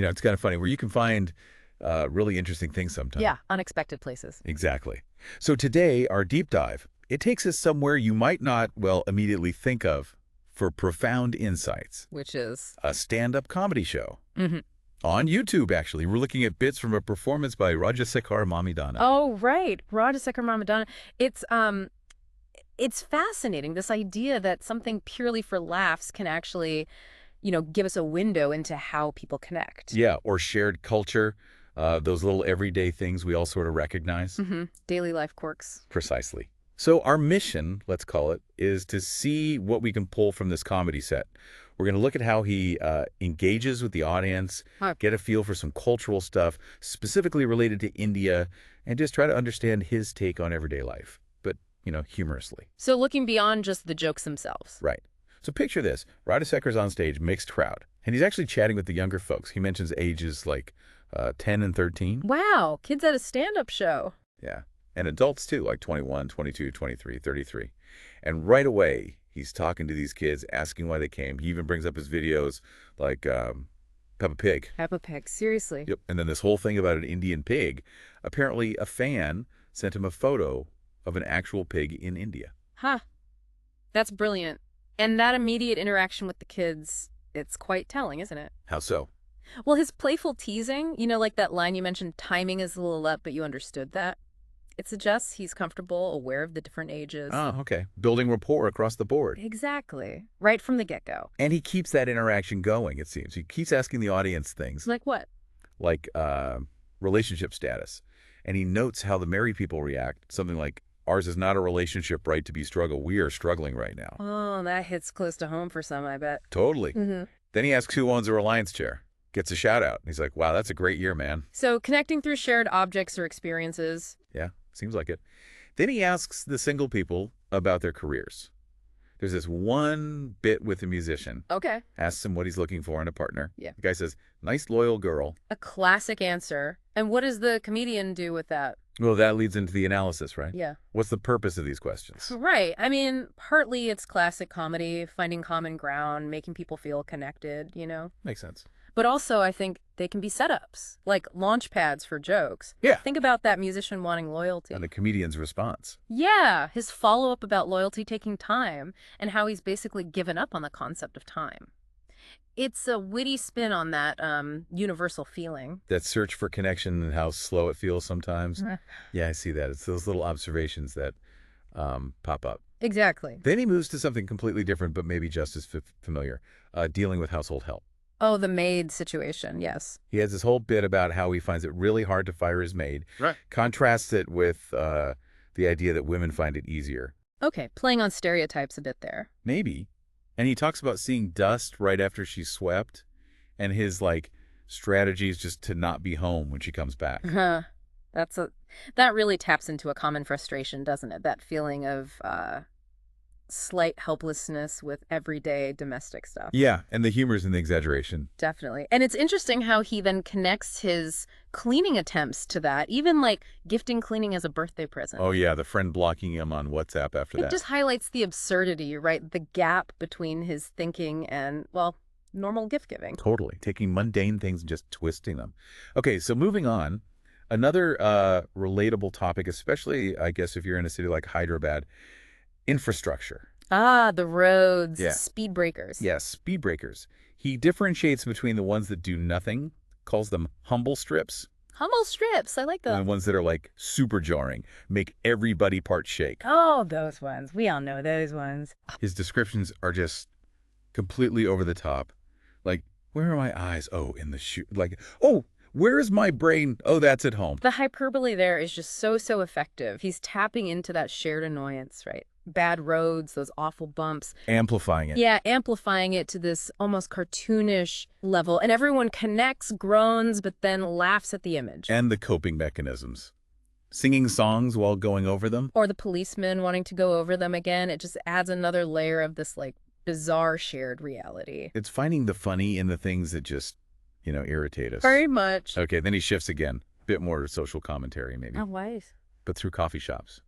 It's kind of funny where you can find really interesting things sometimes. Yeah, unexpected places. Exactly. So today, our deep dive, it takes us somewhere you might not, well, immediately think of for profound insights. Which is? A stand-up comedy show. Mm-hmm. On YouTube, actually. We're looking at bits from a performance by Rajasekhar Mamidana. Oh, right. Rajasekhar Mamadana. It's fascinating, this idea that something purely for laughs can actually, give us a window into how people connect. Yeah, or shared culture, those little everyday things we all sort of recognize. Mm-hmm. Daily life quirks. Precisely. So our mission, let's call it, is to see what we can pull from this comedy set. We're going to look at how he engages with the audience, get a feel for some cultural stuff, specifically related to India, and just try to understand his take on everyday life, but, humorously. So looking beyond just the jokes themselves. Right. So picture this. Rajasekhar's on stage, mixed crowd, and he's actually chatting with the younger folks. He mentions ages like 10 and 13. Wow, kids at a stand-up show. Yeah. And adults too, like 21, 22, 23, 33. And right away, he's talking to these kids, asking why they came. He even brings up his videos like Peppa Pig. Peppa Pig, seriously. Yep. And then this whole thing about an Indian pig. Apparently, a fan sent him a photo of an actual pig in India. Huh. That's brilliant. And that immediate interaction with the kids, it's quite telling, isn't it? How so? Well, his playful teasing, like that line you mentioned, timing is a little up, but you understood that. It suggests he's comfortable, aware of the different ages. Oh, okay. Building rapport across the board. Exactly. Right from the get-go. And he keeps that interaction going, it seems. He keeps asking the audience things. Like what? Like relationship status. And he notes how the married people react. Something like, ours is not a relationship right to be struggle. We are struggling right now. Oh, that hits close to home for some, I bet. Totally. Mm-hmm. Then he asks who owns a Reliance chair. Gets a shout out. He's like, wow, that's a great year, man. So connecting through shared objects or experiences. Yeah, seems like it. Then he asks the single people about their careers. There's this one bit with a musician. Okay. Asks him what he's looking for in a partner. Yeah. The guy says, nice, loyal girl. A classic answer. And what does the comedian do with that? Well, that leads into the analysis, right? Yeah. What's the purpose of these questions? Right. I mean, partly it's classic comedy, finding common ground, making people feel connected, Makes sense. But also, I think they can be setups, like launch pads for jokes. Yeah. Think about that musician wanting loyalty. And the comedian's response. Yeah, his follow-up about loyalty taking time and how he's basically given up on the concept of time. It's a witty spin on that universal feeling. That search for connection and how slow it feels sometimes. Yeah, I see that. It's those little observations that pop up. Exactly. Then he moves to something completely different, but maybe just as familiar, dealing with household help. Oh, the maid situation, yes. He has this whole bit about how he finds it really hard to fire his maid. Right. Contrasts it with the idea that women find it easier. Okay, playing on stereotypes a bit there. Maybe. And he talks about seeing dust right after she's swept and his, strategies just to not be home when she comes back. Huh. That really taps into a common frustration, doesn't it? That feeling of slight helplessness with everyday domestic stuff. Yeah, and the humor's in the exaggeration. Definitely. And it's interesting how he then connects his cleaning attempts to that, even like gifting cleaning as a birthday present. Oh, yeah, the friend blocking him on WhatsApp after that. It just highlights the absurdity, right? The gap between his thinking and, well, normal gift giving. Totally. Taking mundane things and just twisting them. Okay, so moving on. Another relatable topic, especially, I guess, if you're in a city like Hyderabad, infrastructure. Ah, the roads, Yeah. speed breakers. Yes, speed breakers. He differentiates between the ones that do nothing, calls them humble strips, Hummel strips, I like and the them. ones that are super jarring, make everybody part shake. Oh, those ones. We all know those ones. His descriptions are just completely over the top. Like, where are my eyes? Oh, in the shoe. Oh, where is my brain? Oh, that's at home. The hyperbole there is just so effective. He's tapping into that shared annoyance, right? Bad roads, those awful bumps. Amplifying it. Yeah, amplifying it to this almost cartoonish level. And everyone connects, groans, but then laughs at the image. And the coping mechanisms. Singing songs while going over them. Or the policeman wanting to go over them again. It just adds another layer of this, bizarre shared reality. It's finding the funny in the things that just, irritate us. Very much. Okay, then he shifts again. Bit more social commentary, maybe. Oh, wise. But through coffee shops.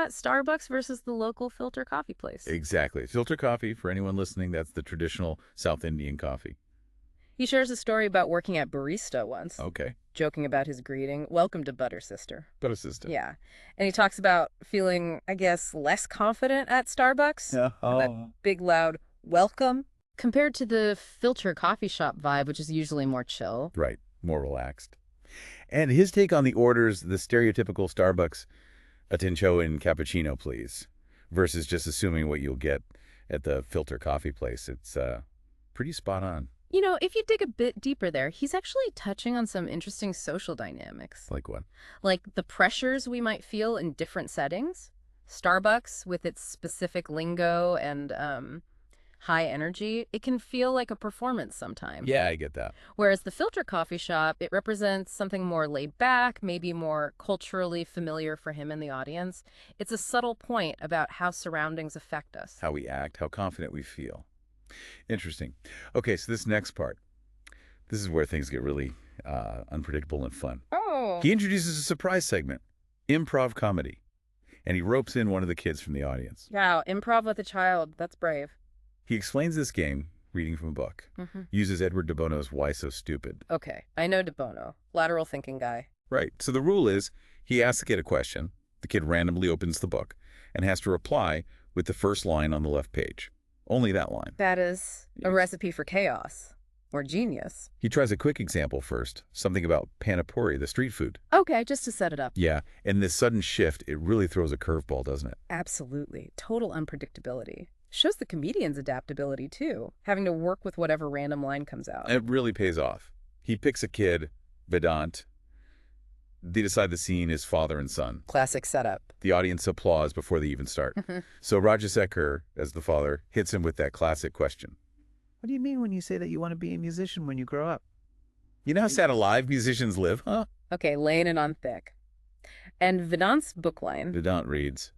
Starbucks versus the local filter coffee place. Exactly. Filter coffee, for anyone listening, that's the traditional South Indian coffee. He shares a story about working at barista once, Okay. joking about his greeting, "Welcome to Butter Sister." But assistant. Yeah. And he talks about feeling, I guess, less confident at Starbucks. Yeah. That Oh. big, loud welcome compared to the filter coffee shop vibe, which is usually more chill. Right. More relaxed. And his take on the orders, the stereotypical Starbucks, a tincho and cappuccino, please, versus just assuming what you'll get at the filter coffee place. It's pretty spot on. You know, if you dig a bit deeper there, he's actually touching on some interesting social dynamics, Like what? like the pressures we might feel in different settings. Starbucks, with its specific lingo and high energy, it can feel like a performance sometimes. Yeah, I get that. Whereas the filter coffee shop, it represents something more laid back, maybe more culturally familiar for him and the audience. It's a subtle point about how surroundings affect us. How we act, how confident we feel. Interesting. Okay, so this next part, this is where things get really unpredictable and fun. Oh. He introduces a surprise segment, improv comedy, and he ropes in one of the kids from the audience. Wow, improv with a child. That's brave. He explains this game, reading from a book, uses Edward de Bono's Why So Stupid. Okay, I know De Bono. Lateral thinking guy. Right, so the rule is he asks the kid a question, the kid randomly opens the book, and has to reply with the first line on the left page. Only that line. That is a recipe for chaos. Or genius. He tries a quick example first, something about panipuri, the street food. Okay, just to set it up. Yeah, and this sudden shift, it really throws a curveball, doesn't it? Absolutely. Total unpredictability. Shows the comedian's adaptability, too, having to work with whatever random line comes out. And it really pays off. He picks a kid, Vedant. They decide the scene is father and son. Classic setup. The audience applause before they even start. So Rajasekhar, as the father, hits him with that classic question. What do you mean when you say that you want to be a musician when you grow up? You know how sad alive musicians live, huh? Okay, laying it on thick. And Vedant's book line. Vedant reads,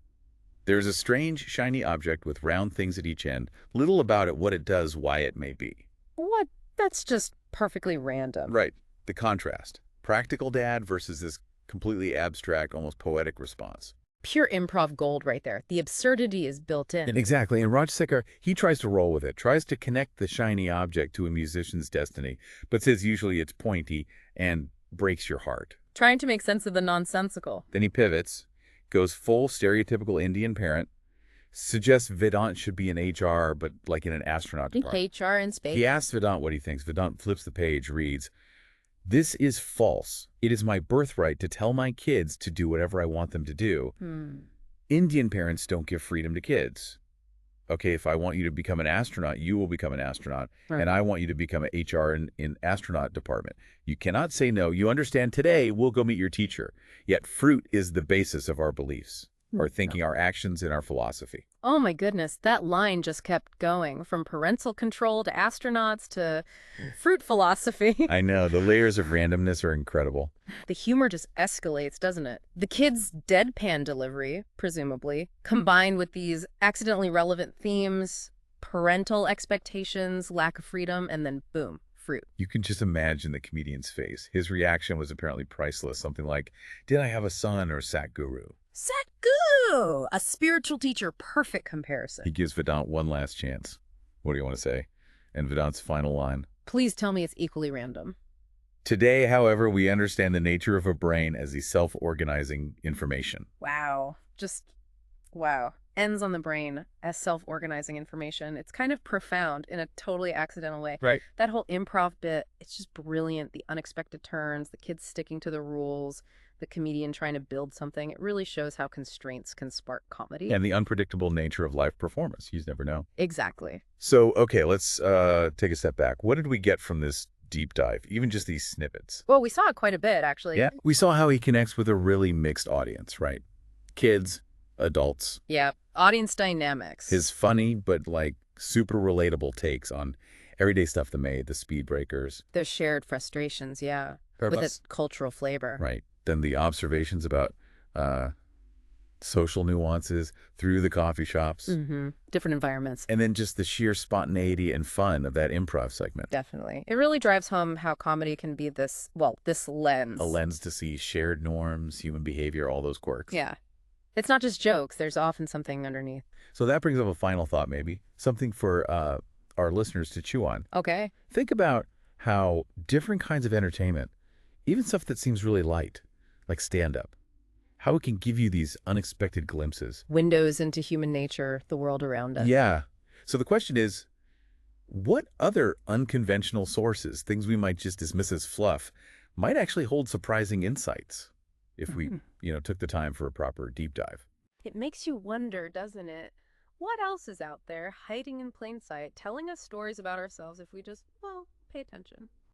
"There's a strange, shiny object with round things at each end. Little about it, what it does, why it may be." What? That's just perfectly random. Right. The contrast. Practical dad versus this completely abstract, almost poetic response. Pure improv gold right there. The absurdity is built in. And exactly. And Rajasekhar, he tries to roll with it, tries to connect the shiny object to a musician's destiny, but says usually it's pointy and breaks your heart. Trying to make sense of the nonsensical. Then he pivots, goes full stereotypical Indian parent, suggests Vedant should be in HR, but like in an astronaut department. HR in space. He asks Vedant what he thinks. Vedant flips the page, reads, "This is false. It is my birthright to tell my kids to do whatever I want them to do. Indian parents don't give freedom to kids. Okay, if I want you to become an astronaut, you will become an astronaut. Right. And I want you to become an HR in astronaut department. You cannot say no. You understand today, we'll go meet your teacher. Yet fruit is the basis of our beliefs, our thinking, our actions, and our philosophy." Oh my goodness, that line just kept going. From parental control to astronauts to fruit philosophy. I know, the layers of randomness are incredible. The humor just escalates, doesn't it? The kid's deadpan delivery, presumably, combined with these accidentally relevant themes, parental expectations, lack of freedom, and then boom, fruit. You can just imagine the comedian's face. His reaction was apparently priceless. Something like, "Did I have a son or Satguru?" Satguru! A spiritual teacher, perfect comparison. He gives Vedant one last chance. What do you want to say? And Vedant's final line. Please tell me it's equally random. "Today, however, we understand the nature of a brain as the self-organizing information." Wow. Just, wow. Ends on the brain as self-organizing information. It's kind of profound in a totally accidental way. Right. That whole improv bit, it's just brilliant. The unexpected turns, the kids sticking to the rules, the comedian trying to build something. It really shows how constraints can spark comedy. And the unpredictable nature of live performance. You just never know. Exactly. So, okay, let's take a step back. What did we get from this deep dive? Even just these snippets. Well, we saw it quite a bit, actually. Yeah. We saw how he connects with a really mixed audience, right? Kids, adults. Yeah. Audience dynamics. His funny but like super relatable takes on everyday stuff, the speed breakers. Their shared frustrations, yeah. With its cultural flavor. Right. Then the observations about social nuances through the coffee shops. Different environments. And then just the sheer spontaneity and fun of that improv segment. Definitely. It really drives home how comedy can be this, well, this lens. A lens to see shared norms, human behavior, all those quirks. Yeah. It's not just jokes. There's often something underneath. So that brings up a final thought, maybe. Something for our listeners to chew on. Okay. Think about how different kinds of entertainment, even stuff that seems really light, like stand-up, how it can give you these unexpected glimpses. Windows into human nature, the world around us. Yeah. So the question is, what other unconventional sources, things we might just dismiss as fluff, might actually hold surprising insights if we, took the time for a proper deep dive? It makes you wonder, doesn't it? What else is out there, hiding in plain sight, telling us stories about ourselves if we just, well, pay attention?